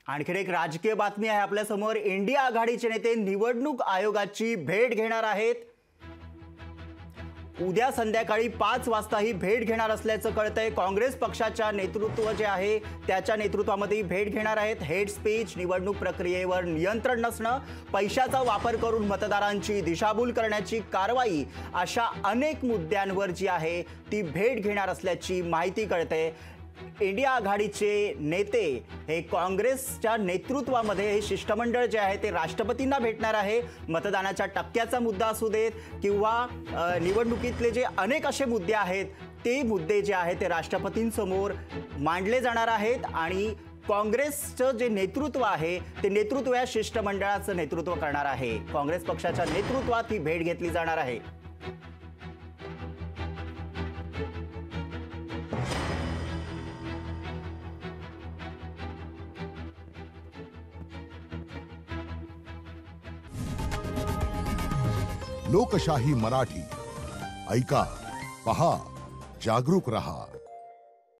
आणखी एक राजकीय बातमी आहे आपल्या समोर। इंडिया आघाडीचे नेते निवडणूक आयोगाची भेट घेणार आहेत। उद्या संध्याकाळी 5 वाजता ही भेट घेणार असल्याचं कळतंय। काँग्रेस पक्षाच्या नेतृत्व जे आहे त्याच्या नेतृत्वामध्ये भेट घेणार आहेत। हेड स्पीच, निवडणूक प्रक्रियेवर नियंत्रण नसणं, पैशाचा वापर करून मतदारांची दिशाभूल करण्याची कारवाई, अशा अनेक मुद्द्यांवर जी आहे ती भेट घेणार असल्याची माहिती कळते। इंडिया आघाडीचे नेते हे काँग्रेसच्या नेतृत्वामध्ये हे शिष्टमंडळ जे आहे ते राष्ट्रपतींना भेटणार आहे। मतदानाच्या टक्क्याचा मुद्दा असू देत किंवा निवडणुकीतले जे अनेक असे मुद्दे आहेत ते मुद्दे जे आहेत ते राष्ट्रपतींसमोर मांडले जाणार आहेत आणि काँग्रेसचं जे नेतृत्व आहे ते नेतृत्व या शिष्टमंडळाचं नेतृत्व करणार आहे। काँग्रेस पक्षाच्या नेतृत्वात ही भेट घेतली जाणार आहे। लोकशाही मराठी ऐका, पहा, जागरूक रहा।